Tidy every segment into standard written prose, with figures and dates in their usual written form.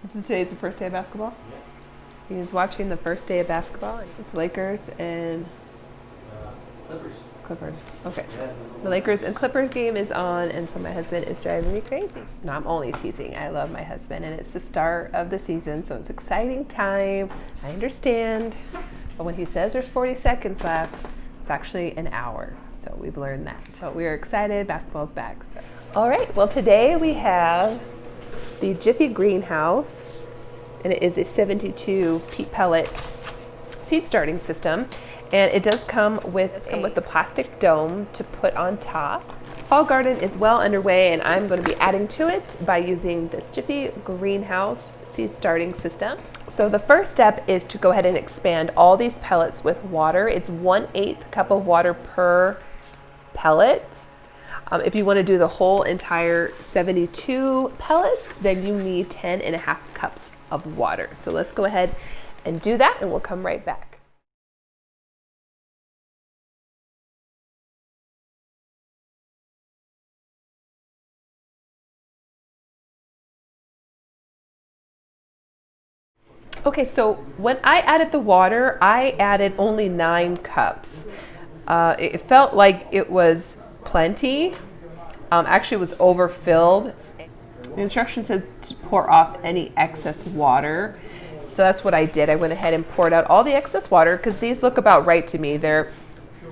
This is today's the first day of basketball? Yeah. He's watching the first day of basketball. It's Lakers and Clippers. Clippers. Okay. Yeah. The Lakers and Clippers game is on, and so my husband is driving me crazy. No, I'm only teasing. I love my husband, and it's the start of the season, so it's an exciting time. I understand. But when he says there's 40 seconds left, it's actually an hour. So we've learned that. So we are excited. Basketball's back. So. All right. Well, today we have the Jiffy Greenhouse, and it is a 72 peat pellet seed starting system. And it does come with the plastic dome to put on top. Fall garden is well underway, and I'm going to be adding to it by using this Jiffy Greenhouse seed starting system. So the first step is to go ahead and expand all these pellets with water. It's 1/8 cup of water per pellet. If you want to do the whole entire 72 pellets, then you need 10.5 cups of water. So let's go ahead and do that, and we'll come right back. Okay, so when I added the water, I added only 9 cups. It felt like it was plenty. Actually, it was overfilled. The instruction says to pour off any excess water. So that's what I did. I went ahead and poured out all the excess water because these look about right to me. They're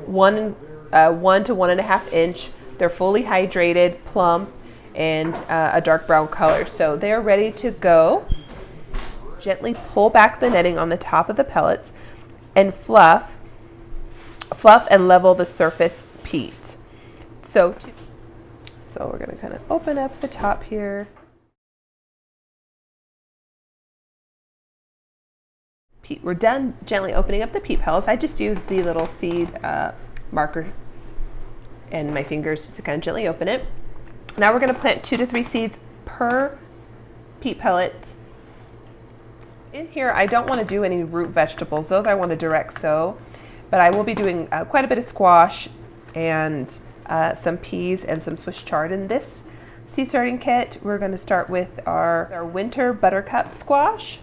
1 to 1.5 inch. They're fully hydrated, plump, and a dark brown color. So they're ready to go. Gently pull back the netting on the top of the pellets and fluff and level the surface peat. So we're going to kind of open up the top here. Peat, we're done gently opening up the peat pellets. I just used the little seed marker and my fingers just to kind of gently open it. Now we're going to plant 2 to 3 seeds per peat pellet. In here, I don't want to do any root vegetables. Those I want to direct sow, but I will be doing quite a bit of squash and some peas and some Swiss chard in this seed starting kit. We're going to start with our winter buttercup squash.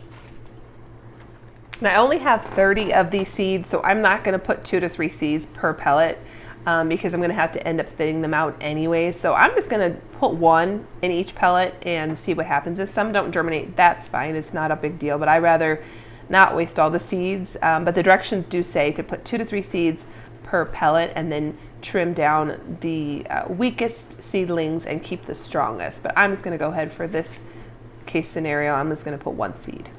And I only have 30 of these seeds, so I'm not going to put 2 to 3 seeds per pellet because I'm going to have to end up thinning them out anyway. So I'm just going to put 1 in each pellet and see what happens. If some don't germinate, that's fine. It's not a big deal, but I'd rather not waste all the seeds. But the directions do say to put 2 to 3 seeds per pellet and then trim down the weakest seedlings and keep the strongest. But I'm just going to go ahead for this case scenario. I'm just going to put 1 seed.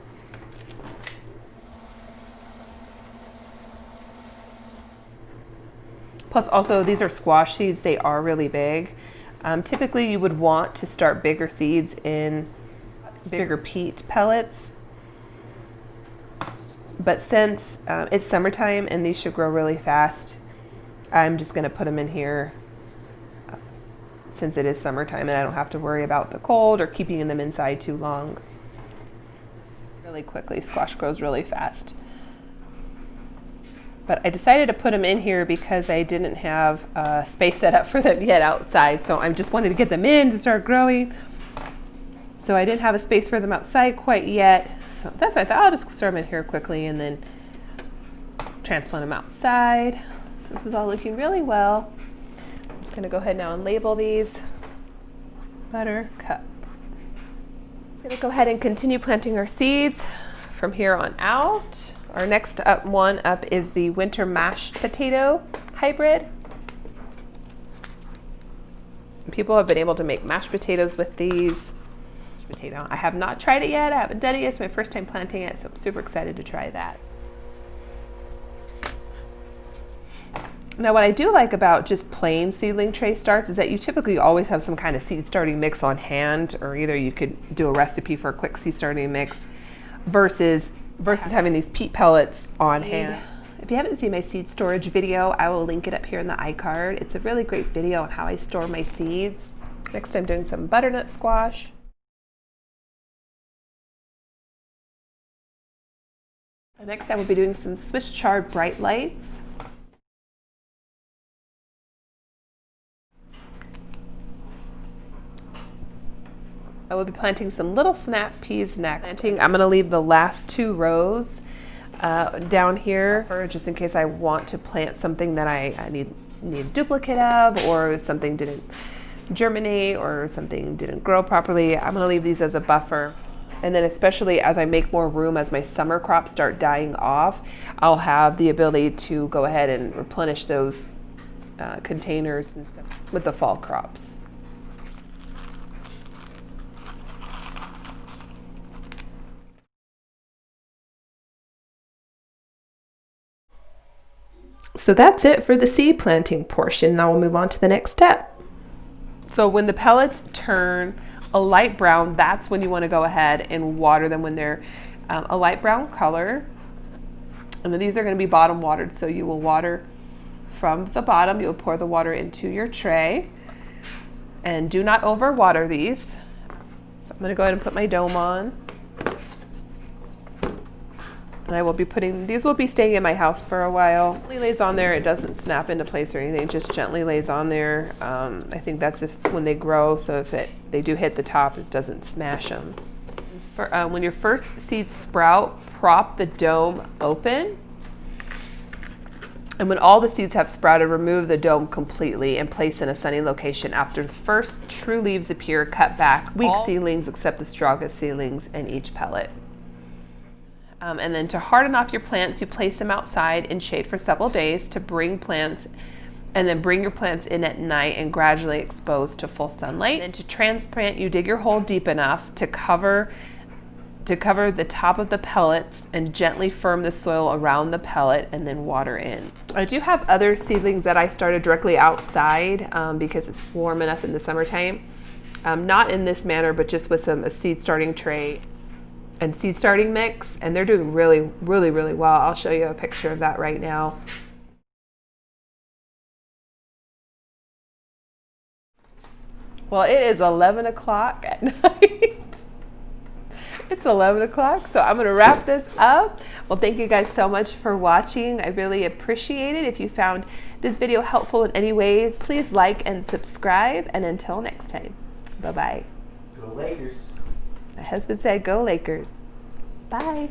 Plus also these are squash seeds, they are really big. Typically you would want to start bigger seeds in bigger peat pellets. But since it's summertime and these should grow really fast, I'm just gonna put them in here since it is summertime and I don't have to worry about the cold or keeping them inside too long. Really quickly, squash grows really fast. But I decided to put them in here because I didn't have space set up for them yet outside. So I just wanted to get them in to start growing. So I didn't have a space for them outside quite yet. So that's why I thought I'll just start them in here quickly and then transplant them outside. So this is all looking really well. I'm just gonna go ahead now and label these buttercup. I'm gonna go ahead and continue planting our seeds from here on out. Our next one up is the winter mashed potato hybrid. People have been able to make mashed potatoes with these. Potato. I have not tried it yet. I haven't done it yet. It's my first time planting it, so I'm super excited to try that. Now what I do like about just plain seedling tray starts is that you typically always have some kind of seed starting mix on hand, or either you could do a recipe for a quick seed starting mix versus having these peat pellets on hand. If you haven't seen my seed storage video, I will link it up here in the iCard. It's a really great video on how I store my seeds. Next I'm doing some butternut squash. Next I will be doing some Swiss chard bright lights. I will be planting some little snap peas next. I'm going to leave the last 2 rows down here just in case I want to plant something that I need a duplicate of, or something didn't germinate or something didn't grow properly. I'm going to leave these as a buffer. And then especially as I make more room, as my summer crops start dying off, I'll have the ability to go ahead and replenish those containers and stuff with the fall crops. So that's it for the seed planting portion. Now we'll move on to the next step. So when the pellets turn a light brown, that's when you want to go ahead and water them when they're a light brown color. And then these are going to be bottom watered, so you will water from the bottom. You'll pour the water into your tray, and do not over water these. So I'm going to go ahead and put my dome on. And I will be putting, these will be staying in my house for a while. It gently lays on there. It doesn't snap into place or anything. It just gently lays on there. I think that's when they grow, so if they do hit the top, it doesn't smash them. When your first seeds sprout, prop the dome open. And when all the seeds have sprouted, remove the dome completely and place in a sunny location. After the first true leaves appear, cut back weak seedlings except the strongest seedlings in each pellet. And then to harden off your plants, you place them outside in shade for several days to bring plants, and then bring your plants in at night and gradually expose to full sunlight. And to transplant, you dig your hole deep enough to cover the top of the pellets and gently firm the soil around the pellet, and then water in. I do have other seedlings that I started directly outside because it's warm enough in the summertime. Not in this manner, but just with a seed starting tray and seed starting mix, and they're doing really, really, really well. I'll show you a picture of that right now. Well, it is 11 o'clock at night. It's 11 o'clock, so I'm going to wrap this up. Well, thank you guys so much for watching. I really appreciate it. If you found this video helpful in any way, please like and subscribe. And until next time, bye-bye. Go Lakers. My husband said, go Lakers. Bye.